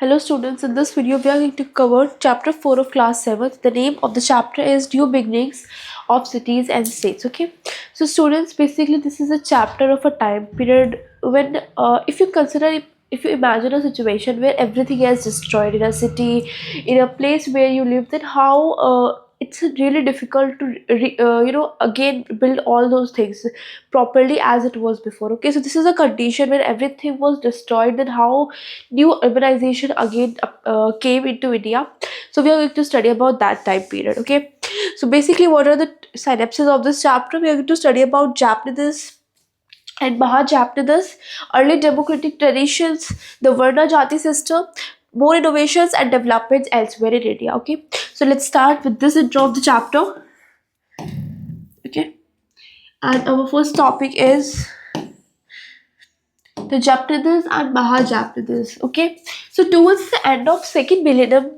Hello students, in this video we are going to cover chapter 4 of class 7. The name of the chapter is New Beginnings of Cities and States. Okay, so students, basically this is a chapter of a time period when if you consider, if you imagine a situation where everything is destroyed in a city, in a place where you live, then how it's really difficult to again build all those things properly as it was before. Okay, so this is a condition when everything was destroyed, then how new urbanization again came into India. So we are going to study about that time period. Okay, so basically what are the synapses of this chapter? We are going to study about Japanese and Mahajapanidas, early democratic traditions, the Varna Jati system, more innovations and developments elsewhere in India. Okay, so let's start with this intro of the chapter. Okay, and our first topic is the Japanese and Mahajapanidas. Okay, so towards the end of second millennium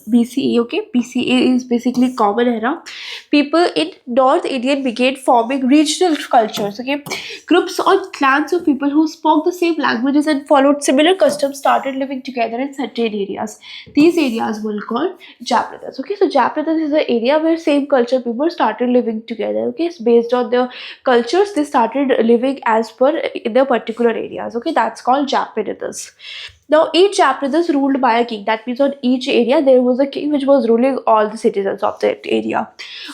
BCE, okay, BCE is basically common era. People in North Indian began forming regional cultures, okay. Groups or clans of people who spoke the same languages and followed similar customs started living together in certain areas. These areas were called Japanese, okay. So Japanese is the area where same culture people started living together, okay. So based on their cultures, they started living as per in their particular areas, okay. That's called Japanese. Now, each chapter is ruled by a king. That means on each area there was a king which was ruling all the citizens of that area.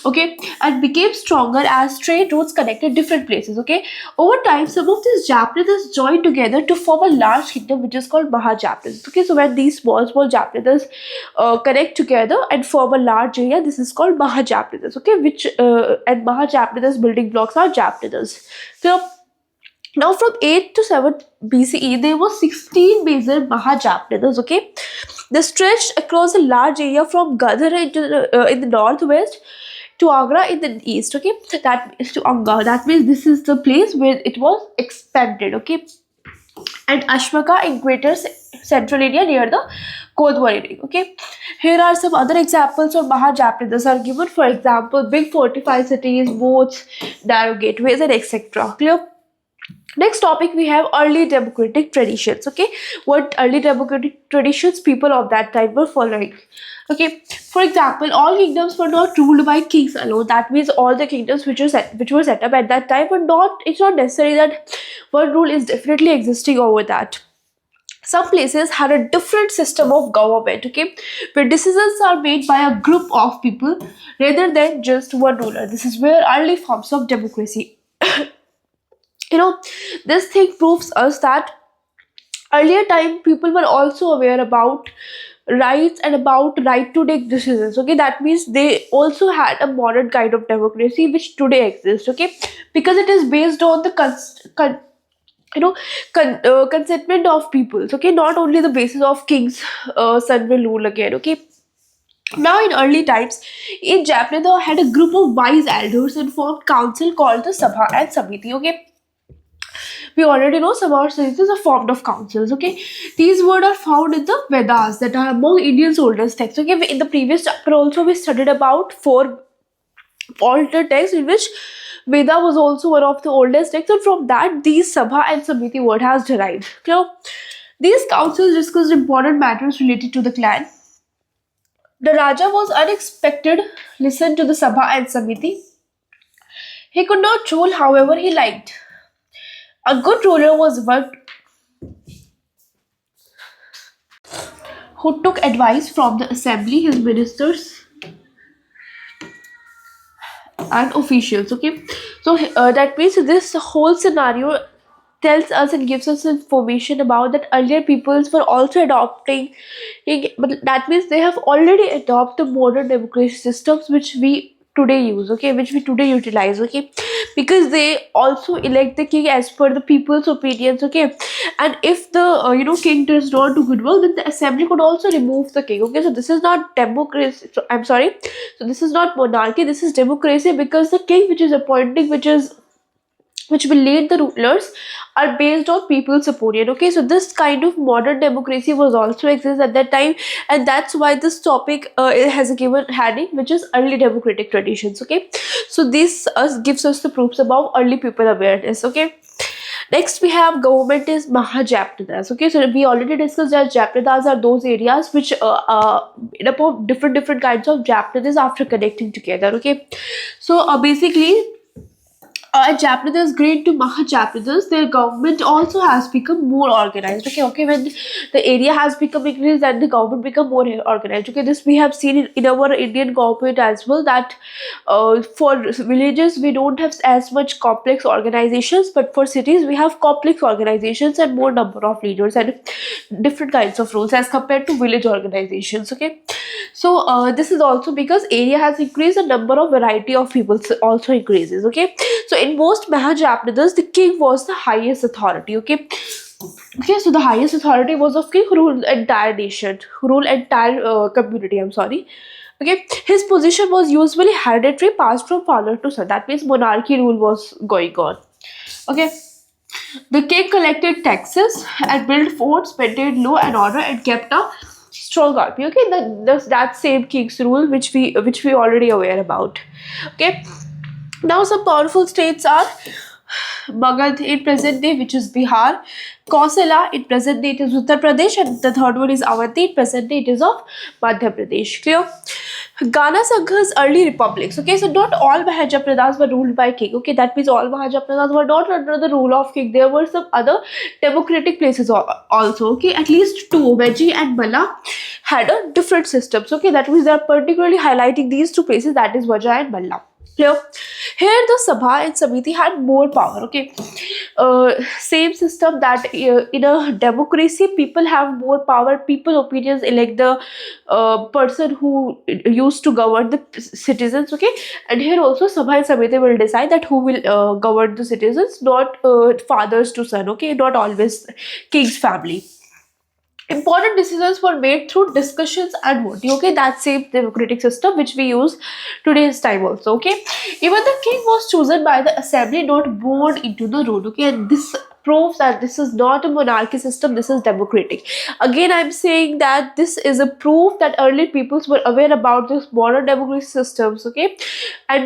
Okay, and became stronger as trade routes connected different places. Okay, over time, some of these Japanese joined together to form a large kingdom which is called Mahajapanese. Okay, so when these small Japanese connect together and form a large area, this is called Mahajapanese. Okay, which and Mahajapanese building blocks are Japanese. So now, from 8 to 7 BCE, there were 16 major Mahajapanidas. Okay, they stretched across a large area from Gadhar in the northwest to Agra in the east. Okay, that is to Anga. That means this is the place where it was expanded. Okay, and Ashmaka in greater central India near the Kodwar area. Okay, here are some other examples of Mahajapanidas are given. For example, big fortified cities, boats, narrow gateways, and etc. Clear? Next topic we have early democratic traditions. Okay, what early democratic traditions people of that time were following. Okay, for example, all kingdoms were not ruled by kings alone. That means all the kingdoms which were set up at that time were not. It's not necessary that one rule is definitely existing over that. Some places had a different system of government, okay, where decisions are made by a group of people rather than just one ruler. This is where early forms of democracy. you know this thing proves us that earlier time people were also aware about rights and about right to take decisions. Okay, that means they also had a modern kind of democracy which today exists. Okay, because it is based on the consentment of peoples. Okay, not only the basis of king's son will rule again. Okay, now, in early times, in Japan, they had a group of wise elders and formed council called the Sabha and Samiti. Okay, we already know some of these are formed of councils. Okay, these words are found in the Vedas that are among Indians' oldest texts. Okay, in the previous chapter also we studied about four older texts in which Veda was also one of the oldest texts, and from that these Sabha and Samiti word has derived. Now, these councils discussed important matters related to the clan. The Raja was unexpected. Listened to the Sabha and Samiti. He could not rule however he liked. A good ruler was one who took advice from the assembly, his ministers, and officials. Okay, so that means this whole scenario tells us and gives us information about that earlier peoples were also adopting, but that means they have already adopted modern democracy systems which we today use. Okay, which we today utilize. Okay, because they also elect the king as per the people's opinions. Okay, and if the king does not do good work, then the assembly could also remove the king. Okay, so this is not democracy. So, I'm sorry, so this is not monarchy, this is democracy, because the king which is appointing, which will lead the rulers, are based on people's opinion. Okay, so this kind of modern democracy was also exist at that time, and that's why this topic it has a given heading which is early democratic traditions. Okay, so this gives us the proofs about early people awareness. Okay, Next, we have government is Mahajapnidas. Okay, so we already discussed that Japnidas are those areas which made up of different kinds of Japnidas after connecting together. Okay, so basically Japanese grade to Mahajapanese, their government also has become more organized. Okay, when the area has become increased and the government become more organized. Okay, this we have seen in our Indian government as well, that for villages we don't have as much complex organizations, but for cities we have complex organizations and more number of leaders and different kinds of roles as compared to village organizations. Okay, so this is also because area has increased, the number of variety of people also increases. Okay, so in most Mahajapanidas, the king was the highest authority. Okay, so the highest authority was of king who ruled entire nation, who ruled entire community. I'm sorry. Okay, his position was usually hereditary, passed from father to son. That means monarchy rule was going on. Okay, the king collected taxes and built forts, maintained law and order, and kept a strong army. Okay, that same king's rule which we already aware about. Okay, now some powerful states are Magad in present day, which is Bihar, Kausala in present day it is Uttar Pradesh, and the third one is Avanti in present day it is of Madhya Pradesh. Clear? Ghana Sangha's early republics. Okay, so not all Mahajapradas were ruled by king. Okay, that means all Mahajapradas were not under the rule of king. There were some other democratic places also. Okay, at least two, Meji and Malla, had a different systems. Okay, that means they are particularly highlighting these two places, that is Vaja and Malla. Clear? Here the Sabha and Samiti had more power. Okay, same system that in a democracy people have more power. People opinions elect the person who used to govern the citizens. Okay, and here also Sabha and Samiti will decide that who will govern the citizens, not fathers to son. Okay, not always king's family. Important decisions were made through discussions and voting. Okay, that same democratic system which we use today's time also. Okay, even the king was chosen by the assembly, not born into the road. Okay, and this proves that this is not a monarchy system, this is democratic. Again, I'm saying that this is a proof that early peoples were aware about this modern democratic systems. Okay, and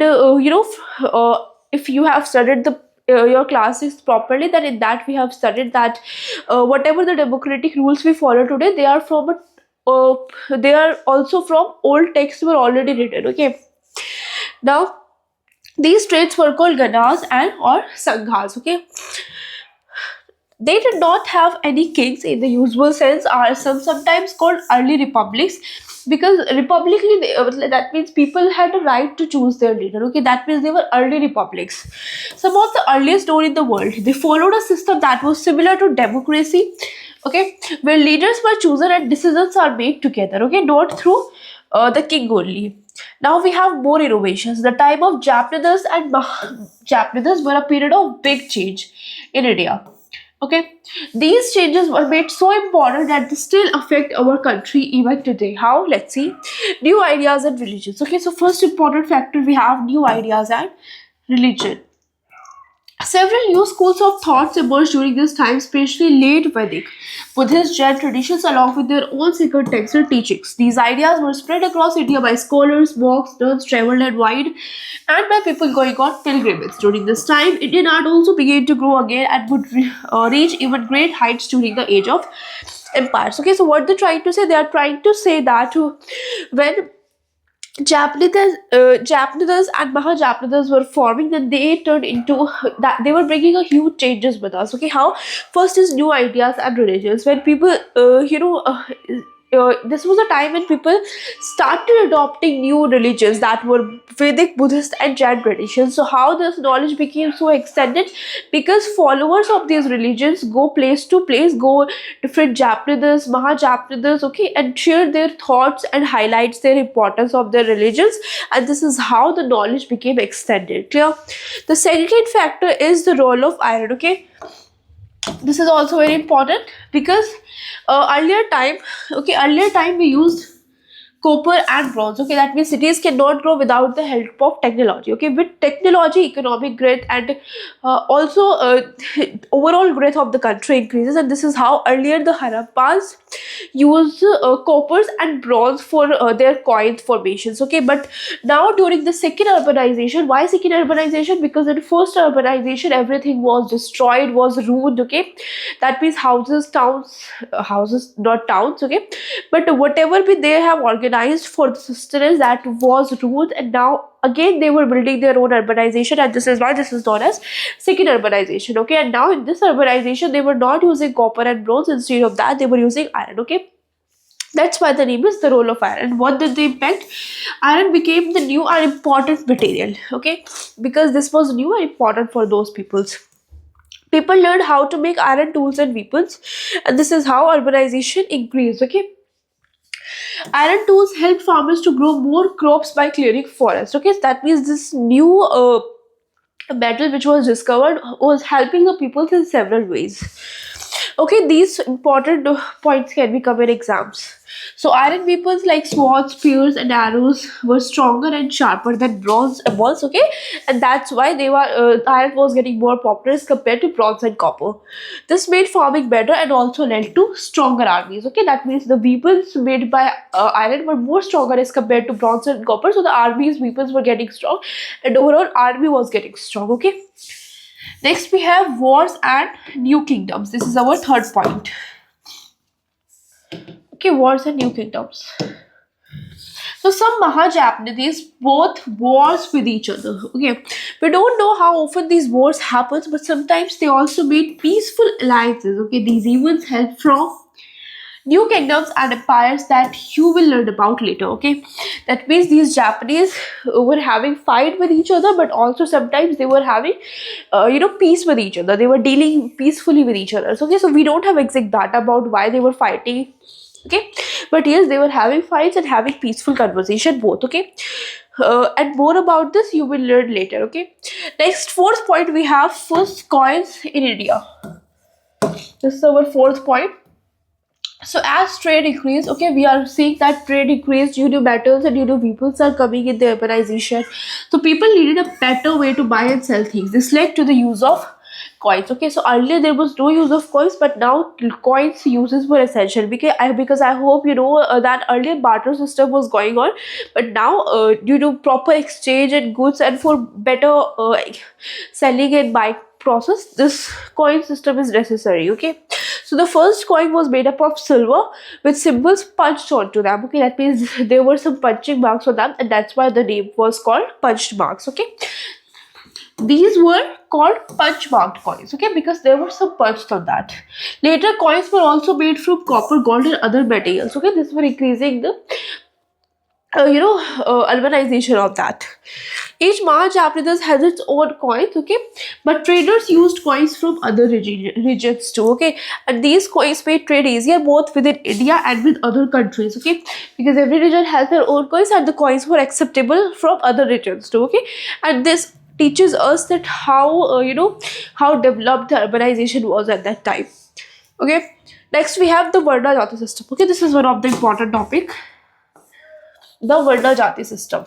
if you have studied the your classes properly, then in that we have studied that whatever the democratic rules we follow today, they are from they are also from old texts were already written. Okay, now these states were called ganas and or sanghas. Okay, they did not have any kings in the usual sense, are sometimes called early republics, because republicly that means people had a right to choose their leader. Okay, that means they were early republics. Some of the earliest known in the world, they followed a system that was similar to democracy. Okay, where leaders were chosen and decisions are made together. Okay, not through the king only. Now we have more innovations. The time of Japanese and Japanese were a period of big change in India. Okay, these changes were made so important that they still affect our country even today. How? Let's see. New ideas and religions. Okay, so first important factor we have new ideas and religion. Several new schools of thoughts emerged during this time, especially late Vedic, Buddhist, Jain traditions, along with their own sacred texts and teachings. These ideas were spread across India by scholars, monks, nuns, traveled and wide, and by people going on pilgrimages. During this time, Indian art also began to grow again and would reach even great heights during the age of empires. Okay, so what they're trying to say? They are trying to say that when Japanese and Mahajapanese were forming, then they turned into that they were bringing a huge changes with us. Okay, how? First is new ideas and religions. When people, this was a time when people started adopting new religions that were Vedic, Buddhist, and Jain traditions. So how this knowledge became so extended? Because followers of these religions go place to place, go different Japanese, Mahajapanese, okay, and share their thoughts and highlights their importance of their religions, and this is how the knowledge became extended. Clear? The second factor is the role of iron. Okay, this is also very important because earlier time we used copper and bronze. Okay, that means cities cannot grow without the help of technology. Okay, with technology, economic growth and also overall growth of the country increases, and this is how earlier the Harappas used coppers and bronze for their coin formations. Okay, but now during the second urbanization, why second urbanization? Because in first urbanization everything was destroyed, was ruined. Okay, that means houses, towns, houses, not towns. Okay, but whatever be they have organized for the sustenance, that was ruined, and now again they were building their own urbanization, and this is why this is known as second urbanization. Okay, and now in this urbanization they were not using copper and bronze, instead of that they were using iron. Okay, that's why the name is the role of iron. What did the impact? Iron became the new and important material. Okay, because this was new and important for those peoples. People learned how to make iron tools and weapons, and this is how urbanization increased. Okay, iron tools helped farmers to grow more crops by clearing forests. Okay, so that means this new metal which was discovered was helping the people in several ways. Okay, these important points can become in exams. So iron weapons like swords, spears, and arrows were stronger and sharper than bronze was. Okay, and that's why they were iron was getting more popular as compared to bronze and copper. This made farming better and also led to stronger armies. Okay, that means the weapons made by iron were more stronger as compared to bronze and copper. So the army's weapons were getting strong, and overall army was getting strong. Okay. Next, we have wars and new kingdoms. This is our third point. Okay, wars and new kingdoms. So some Mahajapanese both wars with each other. Okay, we don't know how often these wars happens, but sometimes they also made peaceful alliances. Okay, these events help from new kingdoms and empires that you will learn about later. Okay, that means these Japanese were having fight with each other, but also sometimes they were having peace with each other. They were dealing peacefully with each other. So, okay, so we don't have exact data about why they were fighting. Okay, but yes, they were having fights and having peaceful conversation both. Okay, and more about this you will learn later. Okay, next, fourth point, we have first coins in India. This is our fourth point. So as trade increased, okay, we are seeing that trade increased due to metals and due to peoples are coming in the urbanization. So people needed a better way to buy and sell things. This led to the use of coins. Okay, so earlier there was no use of coins, but now coins uses were essential. Because I hope you know that earlier barter system was going on, but now due to proper exchange and goods and for better selling and buying process, this coin system is necessary. Okay, so the first coin was made up of silver with symbols punched onto them. Okay, that means there were some punching marks on them, and that's why the name was called punched marks. Okay, these were called punch marked coins. Okay, because there were some punched on that. Later coins were also made from copper, gold, and other materials. Okay, this were increasing the urbanization of that. Each Mahajapanese has its own coins. Okay, but traders used coins from other regions too. Okay, and these coins made trade easier both within India and with other countries. Okay, because every region has their own coins and the coins were acceptable from other regions too. Okay, and this teaches us that how how developed the urbanization was at that time. Okay, next we have the Varna Jati system. Okay, this is one of the important topic. The Varna Jati system.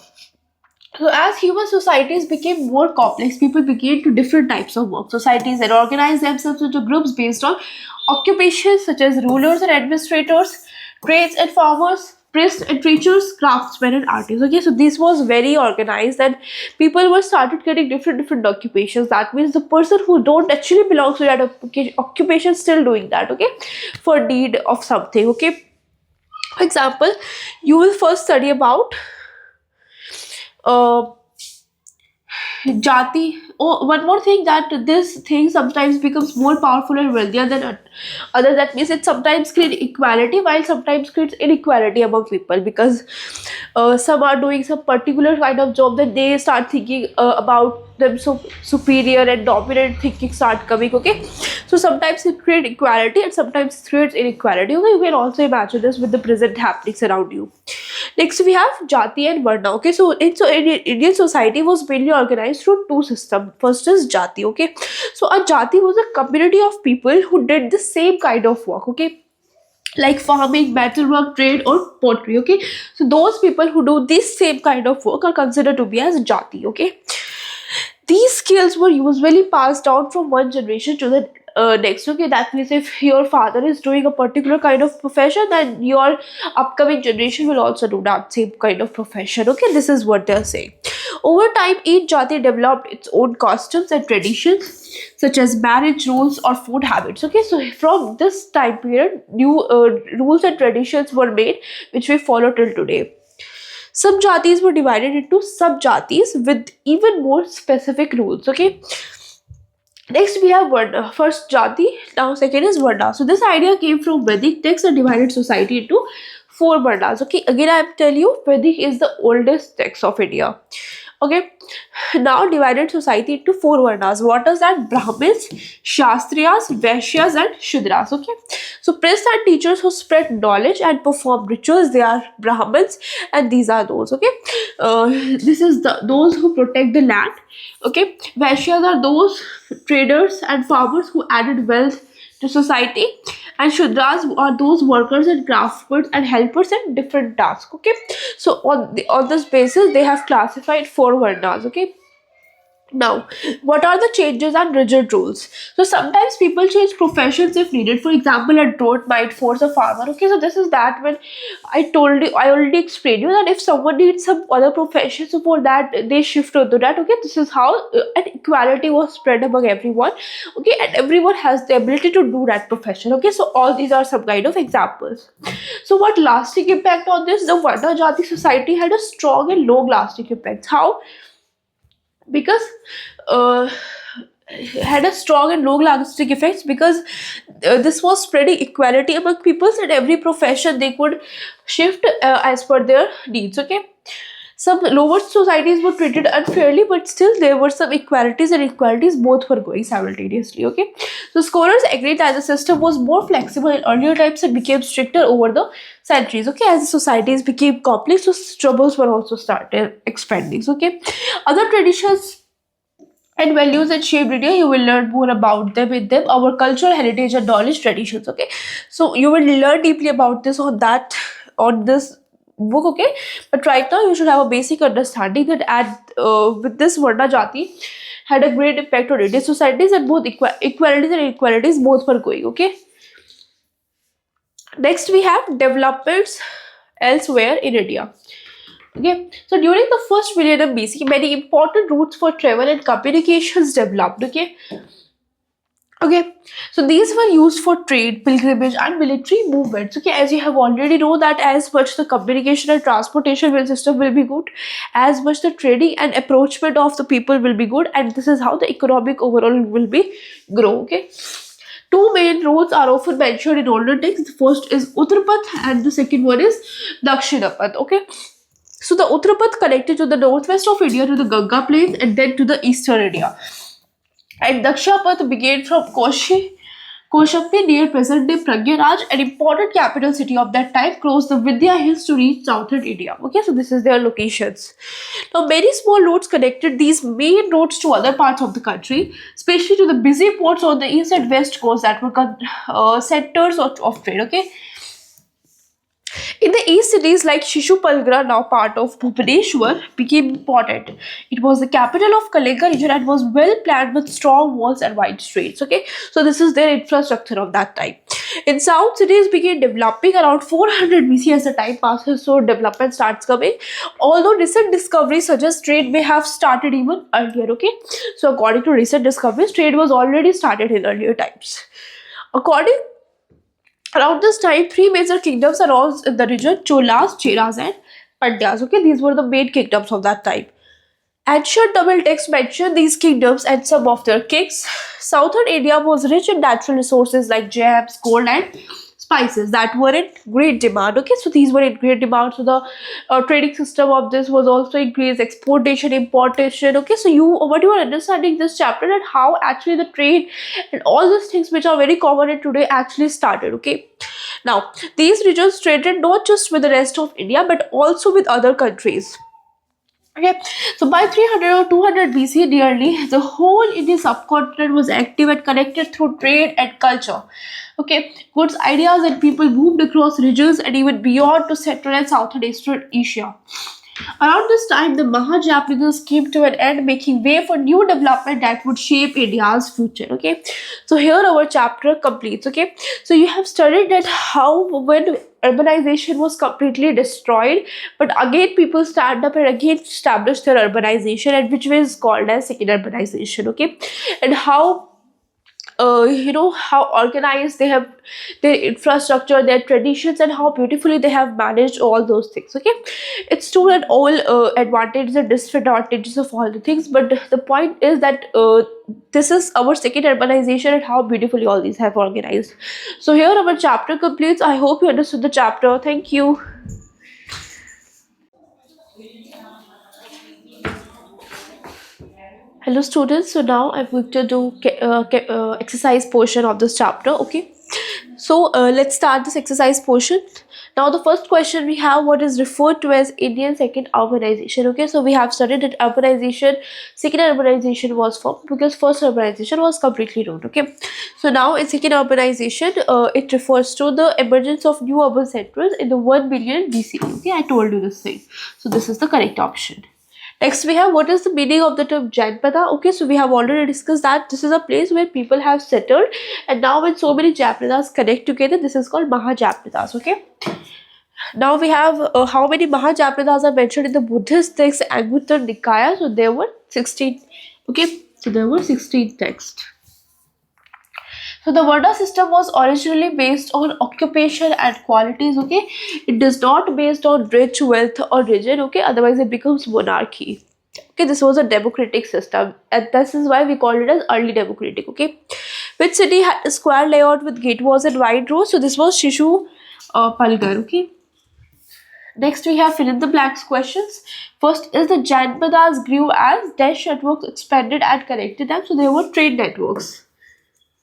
So as human societies became more complex, people began to different types of work. Societies that organized themselves into groups based on occupations such as rulers and administrators, trades and farmers, priests and preachers, craftsmen and artists. Okay, so this was very organized and people were started getting different occupations. That means the person who don't actually belong to that occupation still doing that. Okay, for need of something. Okay, for example, you will first study about uh, jati. Oh, one more thing, that this thing sometimes becomes more powerful and wealthier than other. That means it sometimes creates equality while sometimes creates inequality among people, because some are doing some particular kind of job that they start thinking about them so superior and dominant thinking start coming. Okay, so sometimes it creates equality and sometimes it creates inequality. Okay, you can also imagine this with the present happenings around you. Next we have Jati and Varna. Okay, so in Indian society was mainly organized through two systems. First is Jati. Okay, so a Jati was a community of people who did the same kind of work. Okay, like farming, metalwork, trade, or pottery. Okay, so those people who do this same kind of work are considered to be as jati. Okay, these skills were usually passed down from one generation to the next. Okay, that means if your father is doing a particular kind of profession, then your upcoming generation will also do that same kind of profession. Okay, this is what they're saying. Over time, each jati developed its own customs and traditions, such as marriage rules or food habits. Okay, so from this time period, new rules and traditions were made, which we follow till today. Some jatis were divided into sub-jatis with even more specific rules. Okay. Next we have Varna. First jati, now second is Varna. So this idea came from Vedic texts and divided society into four Varnas. Okay, again I am telling you, Vedic is the oldest text of India. Okay, now divided society into four varnas. What is that? Brahmins, Shastriyas, Vaishyas, and Shudras. Okay, so priests and teachers who spread knowledge and perform rituals, they are Brahmins, and these are those. Okay, this is those who protect the land. Okay, Vaishyas are those traders and farmers who added wealth to society, and Shudras are those workers and craftsmen and helpers in different tasks. Okay, so on this basis they have classified four varnas. Okay, now, what are the changes and rigid rules? So sometimes people change professions if needed. For example, a drought might force a farmer. Okay, so this is that when I already explained you that if someone needs some other profession, so for that they shift to that. Okay, this is how an equality was spread among everyone. Okay, and everyone has the ability to do that profession. Okay, so all these are some kind of examples. So what lasting impact on this? The Varna Jati society had a strong and long lasting impact. How? Because uh, had a strong and long lasting effects, because this was spreading equality among peoples, and every profession they could shift as per their needs. Okay, some lower societies were treated unfairly, but still there were some equalities, and equalities both were going simultaneously. Okay, so scholars agreed that the system was more flexible in earlier times and became stricter over the centuries. Okay, as the societies became complex, so troubles were also started expanding. Okay, other traditions and values that shaped India, you will learn more about them in them, our cultural heritage and knowledge traditions. Okay, so you will learn deeply about this on this book. Okay, but right now you should have a basic understanding that at with this Varna Jati had a great impact on Indian societies, and both equalities and inequalities both were going. Okay, next we have developments elsewhere in India. Okay, so during the first millennium BC, many important routes for travel and communications developed. Okay, so these were used for trade, pilgrimage, and military movements. Okay, as you have already know that as much the communication and transportation system will be good, as much the trading and approachment of the people will be good, and this is how the economic overall will be grow. Okay, two main roads are often mentioned in older texts. The first is Uttarpath, and the second one is Dakshinapath. Okay, so the Uttarpath connected to the northwest of India to the Ganga plains and then to the eastern India. And Dakshapath began from Koshambi near present-day Pragyaraj, an important capital city of that time, crossed the Vindhya Hills to reach southern India. Okay, so this is their locations. Now, many small roads connected these main roads to other parts of the country, especially to the busy ports on the east and west coast that were centers of trade. Okay, in the east, cities like Shishupalgra, now part of Bhubaneswar, became important. It was the capital of Kalinga region and was well planned with strong walls and wide streets. Okay, so this is their infrastructure of that time. In south, cities began developing around 400 BC as the time passes, so development starts coming. Although recent discoveries suggest trade may have started even earlier. Okay, so according to recent discoveries, trade was already started in earlier times. According Around this time, three major kingdoms arose in the region: Cholas, Cheras, and Pandyas. Okay, these were the main kingdoms of that time. Ancient Tamil texts mention these kingdoms and some of their kings. Southern India was rich in natural resources like gems, gold, and spices that were in great demand. Okay, so these were in great demand. So the trading system of this was also increased, exportation, importation. Okay, so what you are understanding this chapter and how actually the trade and all these things which are very common in today actually started. Okay, now these regions traded not just with the rest of India but also with other countries. Okay, so by 300 or 200 BC nearly, the whole Indian subcontinent was active and connected through trade and culture. Okay, goods, ideas, and people moved across regions and even beyond to Central and Southern Eastern Asia. Around this time, the Mahajapanese came to an end, making way for new development that would shape India's future. Okay, so here our chapter completes. Okay, so you have studied that how when urbanization was completely destroyed, but again people stand up and again establish their urbanization, and which was called as second urbanization. Okay, and how how organized they have their infrastructure, their traditions, and how beautifully they have managed all those things. Okay, it's true that all advantages and disadvantages of all the things, but the point is that this is our second urbanization and how beautifully all these have organized. So here our chapter completes. I hope you understood the chapter. Thank you. Hello students, so now I'm going to do exercise portion of this chapter. Okay, so let's start this exercise portion. Now the first question we have, what is referred to as Indian second urbanization? Okay, so we have studied that urbanization, second urbanization was formed because first urbanization was completely ruined. Okay, so now in second urbanization, it refers to the emergence of new urban centers in the 1 billion BCE. Okay, I told you this thing, so this is the correct option. Next, we have what is the meaning of the term Janpada? Okay, so we have already discussed that this is a place where people have settled, and now when so many Japanadas connect together, this is called Mahajapanadas. Okay, now we have how many Mahajapanadas are mentioned in the Buddhist text Anguttara Nikaya? So there were 16. Okay, so there were 16 texts. So the Varna system was originally based on occupation and qualities. Okay, it is not based on rich, wealth, or region. Okay, otherwise it becomes monarchy. Okay, this was a democratic system, and this is why we call it as early democratic. Okay, which city had a square layout with gate walls and wide roads? So this was Shishu Palgar. Okay. Next, we have fill in the blanks questions. First is the Janpadas grew as dash networks expanded and connected them. So there were trade networks.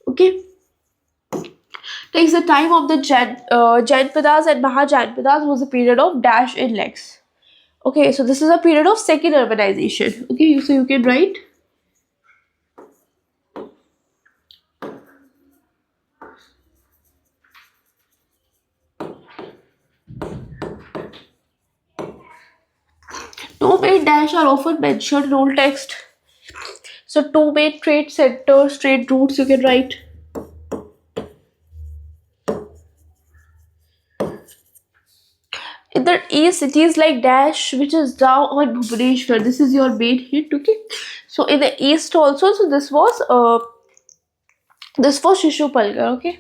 Okay. Takes the time of the Janpadas and Mahajanpadas was a period of dash in legs. Okay, so this is a period of second urbanization. Okay, so you can write. Two main dash are often mentioned in old text. So two main trade centers, trade routes you can write. In the east, cities like Dash, which is now on Bhubaneswar. This is your main hint, okay? So in the east also, so this was Shishupalgar, okay?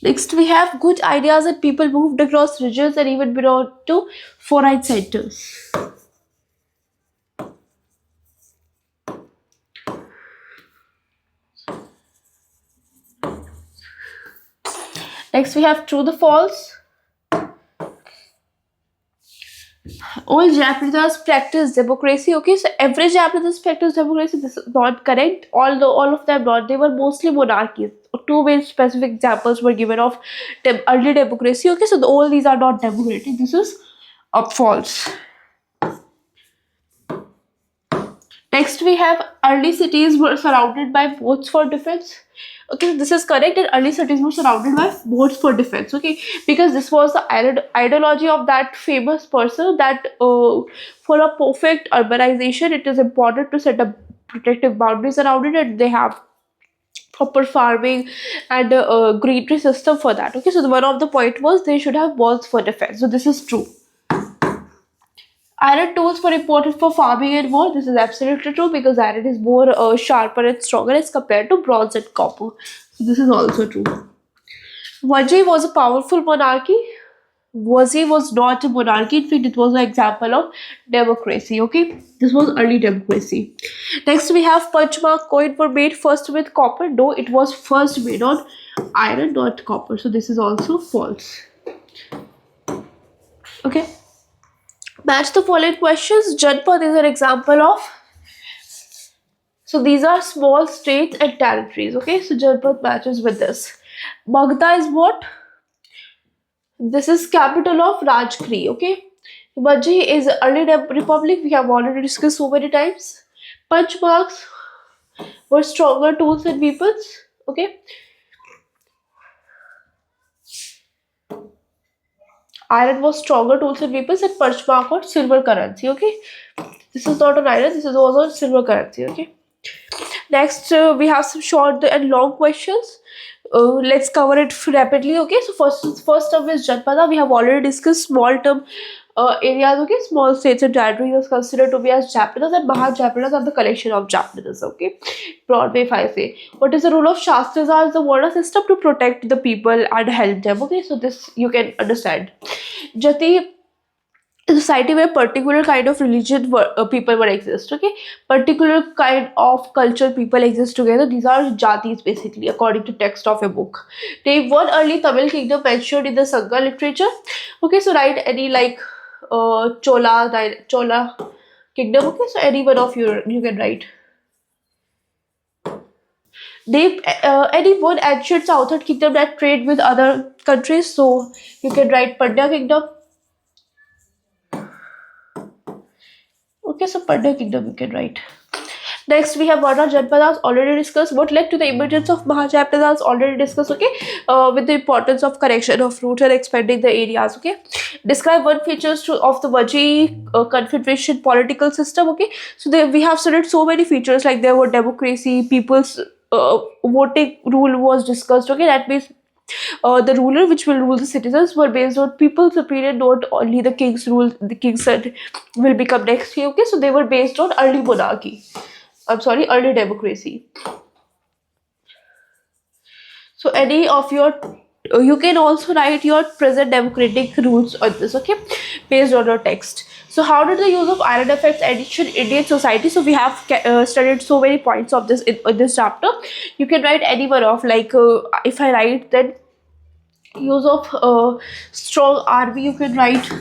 Next, we have good ideas that people moved across regions and even belong to foreign centers. Next, we have true the false. All Japanese practice democracy. Okay, so every Japanese practice democracy. This is not correct. Although all of them not, they were mostly monarchies. Two main specific examples were given of early democracy. Okay, so all these are not democratic. This is false. Next, we have early cities were surrounded by moats for defense. Okay, this is correct. And early cities were surrounded by moats for defense. Okay, because this was the ideology of that famous person that for a perfect urbanization, it is important to set up protective boundaries around it, and they have proper farming and greenery system for that. Okay, so one of the point was they should have walls for defense. So this is true. Iron tools were important for farming and war. This is absolutely true because iron is more sharper and stronger as compared to bronze and copper. So this is also true. Vajay was a powerful monarchy. Vajay was not a monarchy. In fact, it was an example of democracy. Okay, this was early democracy. Next, we have Panchmark coin were made first with copper. No, it was first made on iron, not copper. So this is also false. Okay. Match the following questions. Janpad is an example of. So these are small states and territories. Okay, so Janpad matches with this. Magda is what? This is capital of Rajkri, okay? Vajji is early republic. We have already discussed so many times. Punch marks were stronger tools and weapons. Okay. Iron was stronger tools and weapons, and punch mark or silver currency. Okay. This is not an iron. This is also silver currency. Okay. Next, we have some short and long questions. Let's cover it rapidly. Okay, so first term is Janpada. We have already discussed small term areas. Okay, small states and territories are considered to be as chapters, and Mahajapanas are the collection of chapters. Okay, broad way if I say. What is the role of Shastras? Are the Varna system to protect the people and help them. Okay, so this you can understand. Jati, a society where particular kind of religion people were exist. Okay, particular kind of culture people exist together. These are jatis basically, according to text of a book. Name one early Tamil kingdom mentioned in the Sangha literature. Okay, so write any like Chola kingdom. Okay, so any one of you can write. Name any one ancient southern kingdom that trade with other countries. So you can write Pandya kingdom. Okay, so Pandya kingdom you can write. Next, we have Varna Janpadas already discussed. What led to the emergence of Mahajapadas already discussed. Okay, with the importance of correction of roots and expanding the areas. Okay, describe one features of the Vaji Confederation political system. Okay, so we have studied so many features like there were democracy, people's voting rule was discussed. Okay, that means the ruler which will rule the citizens were based on people's opinion, not only the king's rule. The king said will become next year. Okay, so they were based on early monarchy. I'm sorry, early democracy. So any of your you can also write your present democratic rules on this, okay, based on your text. So how did the use of iron affect ancient Indian society? So we have studied so many points of this in this chapter. You can write any one of like if I write then use of strong army, you can write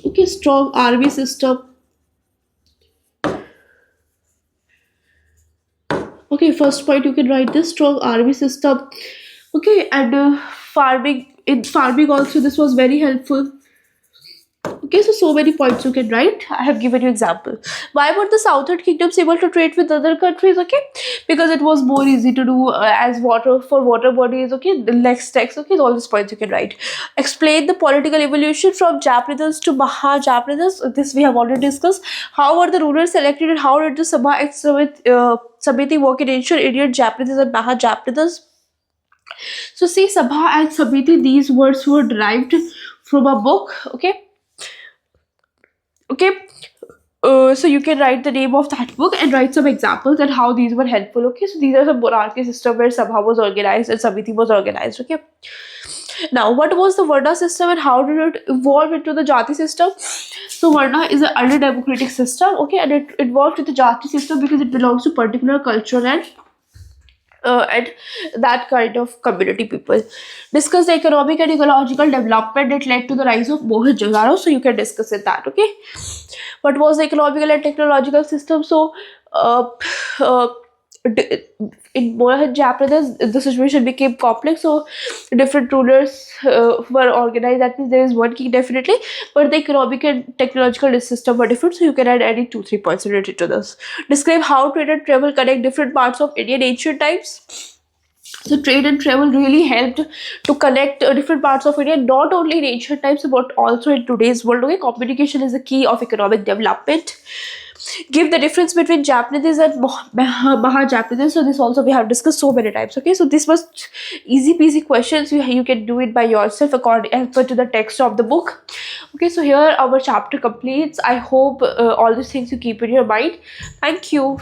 okay strong army system. Okay, first point you can write this strong army system. Okay, and farming in farming also this was very helpful. Okay, so many points you can write. I have given you example. Why were the southern kingdoms able to trade with other countries? Okay, because it was more easy to do as water for water bodies. Okay, the next text. Okay, all these points you can write. Explain the political evolution from Japanese to Mahajapanese. This we have already discussed. How were the rulers selected and how did the Sabha and Samiti work in ancient Indian Japanese and Mahajapanese? So see, Sabha and Samiti, these words were derived from a book. Okay, so you can write the name of that book and write some examples and how these were helpful. Okay, so these are some monarchy system where Sabha was organized and Samiti was organized. Okay, now what was the Varna system and how did it evolve into the Jati system? So Varna is an early democratic system. Okay, and it evolved to the Jati system because it belongs to particular culture and that kind of community people. Discuss the economic and ecological development that led to the rise of Mohenjo-daro. So you can discuss it that. Okay, what was the economical and technological system? So uh, in Mohenjo-daro, the situation became complex. So different rulers were organized. That means there is one king definitely, but the economic and technological system were different. So you can add any 2-3 points related to this. Describe how trade and travel connect different parts of Indian ancient times. So trade and travel really helped to connect different parts of India, not only in ancient times but also in today's world. Okay, communication is the key of economic development. Give the difference between Japanese and Maha-Japanese. So this also we have discussed so many times. Okay, so this was easy peasy questions. You can do it by yourself according as per to the text of the book. Okay, so here our chapter completes. I hope all these things you keep in your mind. Thank you.